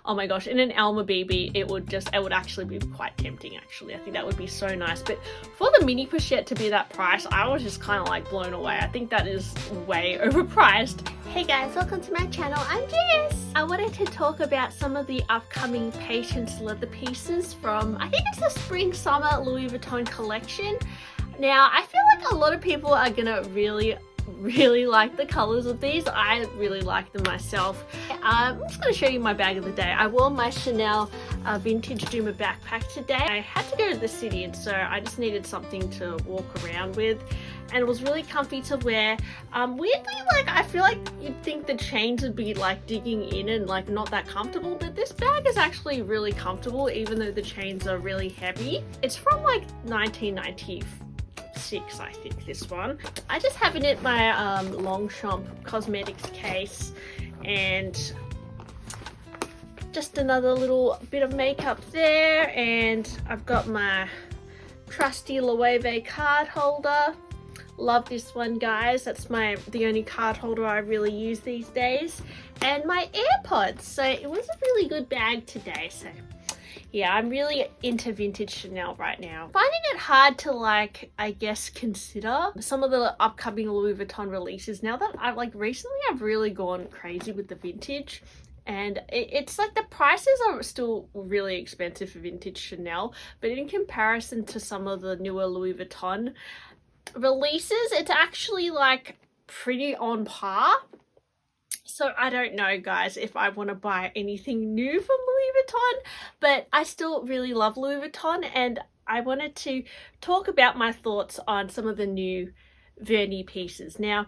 oh my gosh, in an Alma BB, it would actually be quite tempting actually. I think that would be so nice. But for the mini pochette to be that price, I was just kind of like blown away. I think that is way overpriced. Hey guys, welcome to my channel. I'm Jess. I wanted to talk about some of the upcoming Patience leather pieces from, I think it's the spring summer Louis Vuitton collection. Now, I feel like a lot of people are gonna really like the colors of these. I really like them myself. I'm just going to show you my bag of the day. I wore my Chanel vintage Duma backpack today. I had to go to the city, and so I just needed something to walk around with, and it was really comfy to wear. Weirdly, like, I feel like you'd think the chains would be like digging in and like not that comfortable, but this bag is actually really comfortable even though the chains are really heavy. It's from like 1994. I think, this one. I just have in it my Longchamp cosmetics case and just another little bit of makeup there, and I've got my trusty Loewe card holder. Love this one, guys. That's the only card holder I really use these days, and my AirPods. So it was a really good bag today. So yeah, I'm really into vintage Chanel right now. Finding it hard to, like, I guess, consider some of the upcoming Louis Vuitton releases now that I've really gone crazy with the vintage. And it's like the prices are still really expensive for vintage Chanel, but in comparison to some of the newer Louis Vuitton releases, it's actually like pretty on par. So I don't know, guys, if I want to buy anything new from Louis Vuitton, but I still really love Louis Vuitton, and I wanted to talk about my thoughts on some of the new Vernis pieces. Now,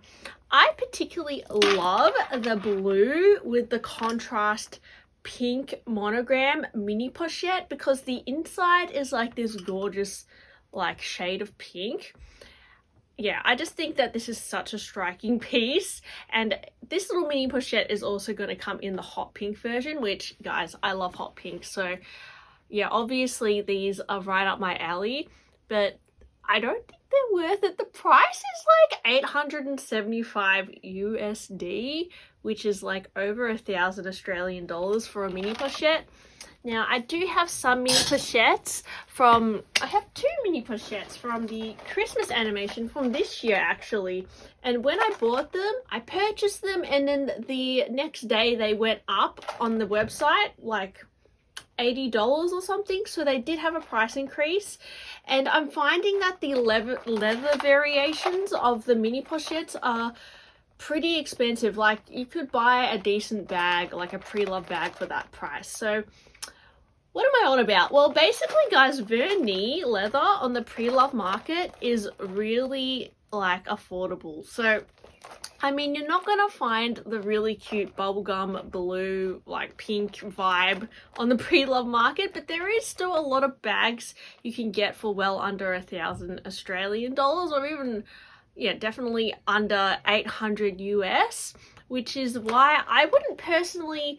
I particularly love the blue with the contrast pink monogram mini pochette because the inside is like this gorgeous like shade of pink. Yeah, I just think that this is such a striking piece, and this little mini pochette is also going to come in the hot pink version, which, guys, I love hot pink. So yeah, obviously these are right up my alley, but I don't think they're worth it. The price is like 875 USD, which is like over 1,000 Australian dollars for a mini pochette. Now, I do have some mini pochettes I have two mini pochettes from the Christmas animation from this year, actually. And when I bought them, I purchased them, and then the next day they went up on the website, like $80 or something. So they did have a price increase. And I'm finding that the leather variations of the mini pochettes are pretty expensive. Like, you could buy a decent bag, like a pre-loved bag, for that price. So what am I on about? Well, basically, guys, Vernis leather on the pre-love market is really, like, affordable. So, I mean, you're not going to find the really cute bubblegum blue, like, pink vibe on the pre-love market, but there is still a lot of bags you can get for well under 1,000 Australian dollars, or even, yeah, definitely under 800 US, which is why I wouldn't personally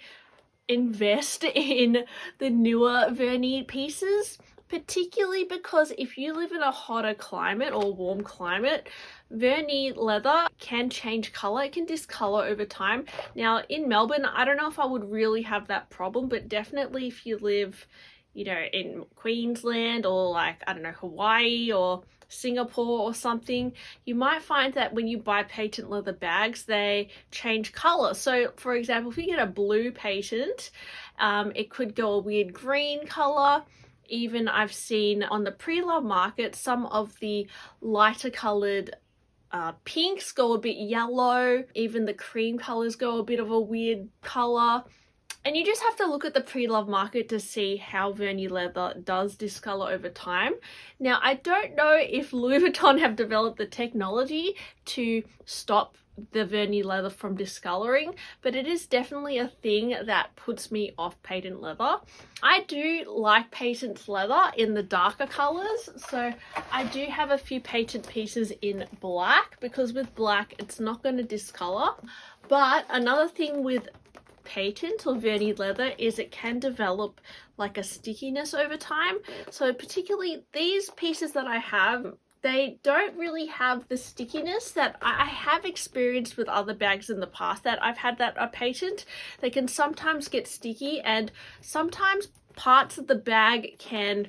invest in the newer Vernis pieces, particularly because if you live in a hotter climate or warm climate, Vernis leather can change color. It can discolor over time. Now, in Melbourne, I don't know if I would really have that problem, but definitely if you live, you know, in Queensland or, like, I don't know, Hawaii or Singapore or something, you might find that when you buy patent leather bags, they change color. So, for example, if you get a blue patent, it could go a weird green color. Even I've seen on the pre-love market, some of the lighter colored pinks go a bit yellow. Even the cream colors go a bit of a weird color. And you just have to look at the pre-love market to see how Vernis leather does discolor over time. Now, I don't know if Louis Vuitton have developed the technology to stop the Vernis leather from discoloring, but it is definitely a thing that puts me off patent leather. I do like patent leather in the darker colors, so I do have a few patent pieces in black, because with black it's not going to discolor. But another thing with patent or Vernis leather is it can develop like a stickiness over time. So particularly these pieces that I have, they don't really have the stickiness that I have experienced with other bags in the past that I've had that are patent. They can sometimes get sticky, and sometimes parts of the bag can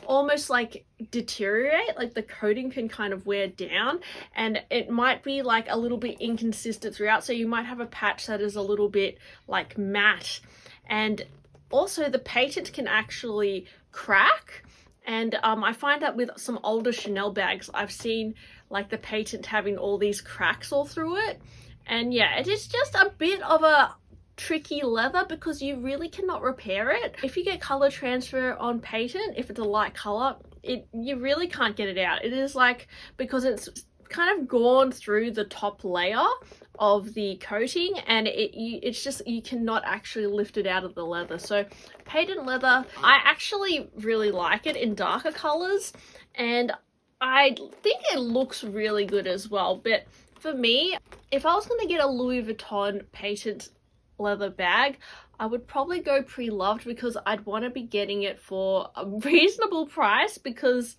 almost like deteriorate, like the coating can kind of wear down, and it might be like a little bit inconsistent throughout. So you might have a patch that is a little bit like matte, and also the patent can actually crack. And I find that with some older Chanel bags, I've seen like the patent having all these cracks all through it. And yeah, it is just a bit of a tricky leather because you really cannot repair it. If you get color transfer on patent, if it's a light color, you really can't get it out. It is like, because it's kind of gone through the top layer of the coating, and it's just, you cannot actually lift it out of the leather. So patent leather, I actually really like it in darker colors, and I think it looks really good as well. But for me, if I was going to get a Louis Vuitton patent leather bag, I would probably go pre-loved, because I'd want to be getting it for a reasonable price, because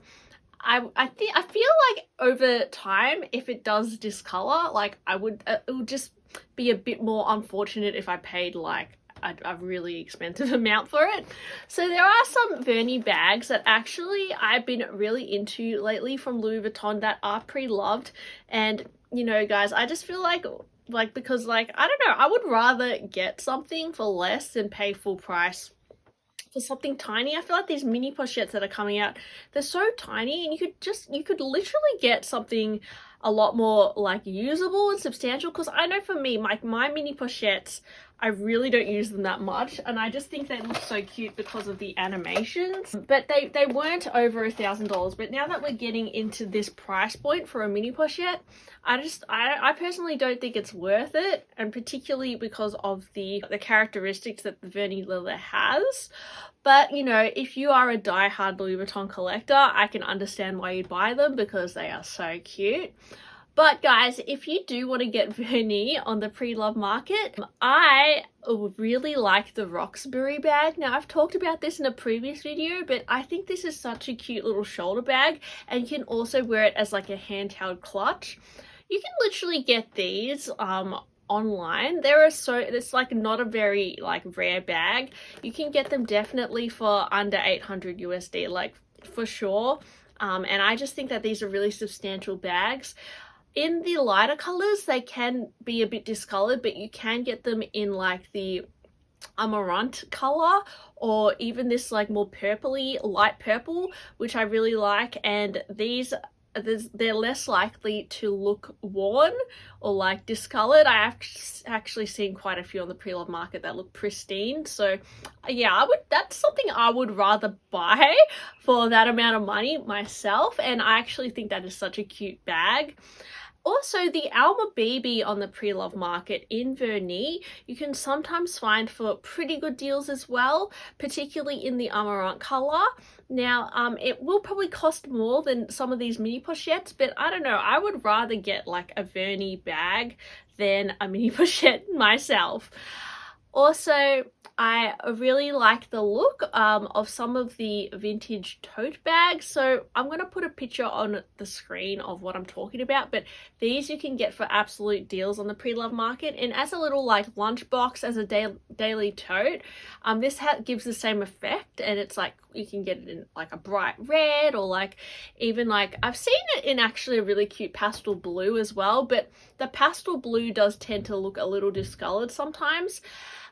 I feel like over time, if it does discolor, like it would just be a bit more unfortunate if I paid like a really expensive amount for it. So there are some Vernis bags that actually I've been really into lately from Louis Vuitton that are pre-loved. And you know, guys, I just feel like because like, I don't know, I would rather get something for less than pay full price for something tiny. I feel like these mini pochettes that are coming out, they're so tiny, and you could literally get something a lot more like usable and substantial. Because I know for me, my mini pochettes, I really don't use them that much, and I just think they look so cute because of the animations. But they weren't over $1,000. But now that we're getting into this price point for a mini pochette, I personally don't think it's worth it, and particularly because of the characteristics that the Vernis leather has. But you know, if you are a die-hard Louis Vuitton collector, I can understand why you'd buy them, because they are so cute. But guys, if you do want to get Vernis on the pre-love market, I really like the Roxbury bag. Now, I've talked about this in a previous video, but I think this is such a cute little shoulder bag, and you can also wear it as like a handheld clutch. You can literally get these online. It's like not a very like rare bag. You can get them definitely for under 800 USD, like for sure. And I just think that these are really substantial bags. In the lighter colors, they can be a bit discolored, but you can get them in like the amaranth color, or even this like more purpley, light purple, which I really like. And they're less likely to look worn or like discolored. I have actually seen quite a few on the pre-love market that look pristine. So yeah, that's something I would rather buy for that amount of money myself, and I actually think that is such a cute bag. Also, the Alma BB on the pre-love market in Vernis, you can sometimes find for pretty good deals as well, particularly in the amaranth color. Now, it will probably cost more than some of these mini pochettes, but I don't know, I would rather get like a Vernis bag than a mini pochette myself. Also, I really like the look of some of the vintage tote bags. So I'm going to put a picture on the screen of what I'm talking about, but these you can get for absolute deals on the pre-love market. And as a little like lunchbox, as a daily tote, this gives the same effect, and it's like you can get it in like a bright red, or like even like I've seen it in actually a really cute pastel blue as well, but the pastel blue does tend to look a little discolored sometimes.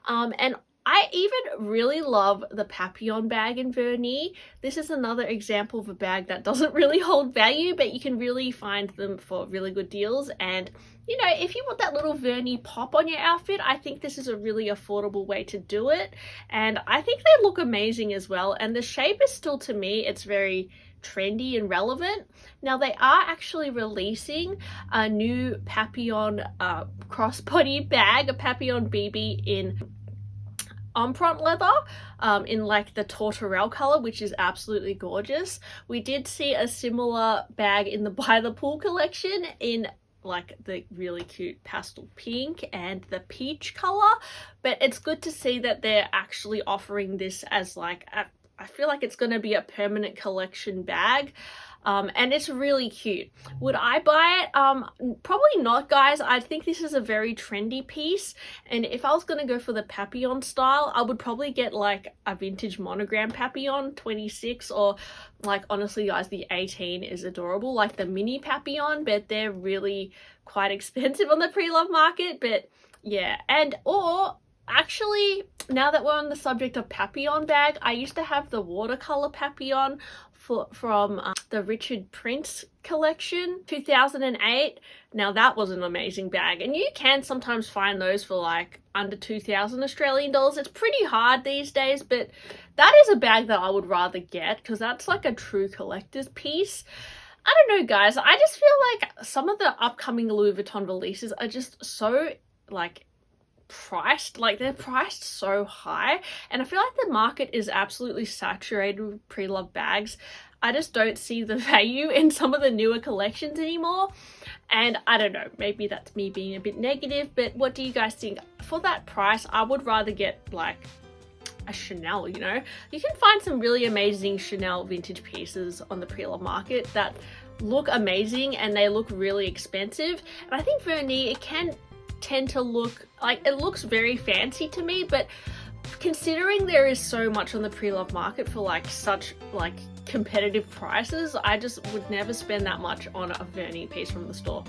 And I even really love the Papillon bag in Vernis. This is another example of a bag that doesn't really hold value, but you can really find them for really good deals. And you know, if you want that little Vernis pop on your outfit, I think this is a really affordable way to do it. And I think they look amazing as well. And the shape is still, to me, it's very trendy and relevant. Now, they are actually releasing a new Papillon crossbody bag, a Papillon BB in empreinte leather, in like the Tortorelle color, which is absolutely gorgeous. We did see a similar bag in the By the Pool collection in like the really cute pastel pink and the peach color, but it's good to see that they're actually offering this as like I feel like it's going to be a permanent collection bag. And it's really cute. Would I buy it? Probably not, guys. I think this is a very trendy piece, and if I was going to go for the papillon style, I would probably get like a vintage monogram papillon 26, or like, honestly guys, the 18 is adorable, like the mini papillon, but they're really quite expensive on the pre-love market. But yeah, and or actually, now that we're on the subject of papillon bag, I used to have the watercolor papillon from the Richard Prince collection 2008. Now that was an amazing bag, and you can sometimes find those for like under 2,000 Australian dollars. It's pretty hard these days, but that is a bag that I would rather get because that's like a true collector's piece. I don't know, guys, I just feel like some of the upcoming Louis Vuitton releases are just so like priced, like they're priced so high, and I feel like the market is absolutely saturated with pre-loved bags. I just don't see the value in some of the newer collections anymore, and I don't know, maybe that's me being a bit negative, but what do you guys think? For that price, I would rather get like a Chanel, you know? You can find some really amazing Chanel vintage pieces on the pre-love market that look amazing and they look really expensive, and I think Vernis, it can tend to look like, it looks very fancy to me, but considering there is so much on the pre-love market for like such like competitive prices, I just would never spend that much on a Vernis piece from the store.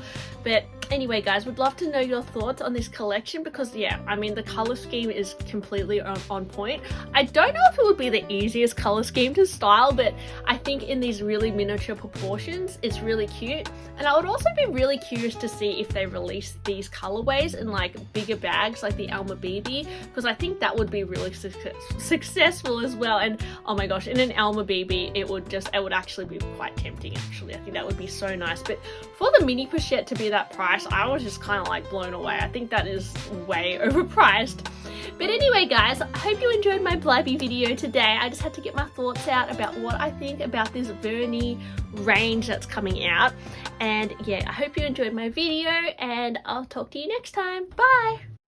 But anyway, guys, would love to know your thoughts on this collection, because yeah, I mean, the color scheme is completely on point. I don't know if it would be the easiest color scheme to style, but I think in these really miniature proportions, it's really cute. And I would also be really curious to see if they release these colorways in like bigger bags like the Alma BB, because I think that would be really successful as well. And oh my gosh, in an Alma BB, it would actually be quite tempting. Actually, I think that would be so nice. But for the mini pochette to be that price, I was just kind of like blown away. I think that is way overpriced. But anyway, guys, I hope you enjoyed my blabby video today. I just had to get my thoughts out about what I think about this Vernis range that's coming out. And yeah, I hope you enjoyed my video, and I'll talk to you next time. Bye!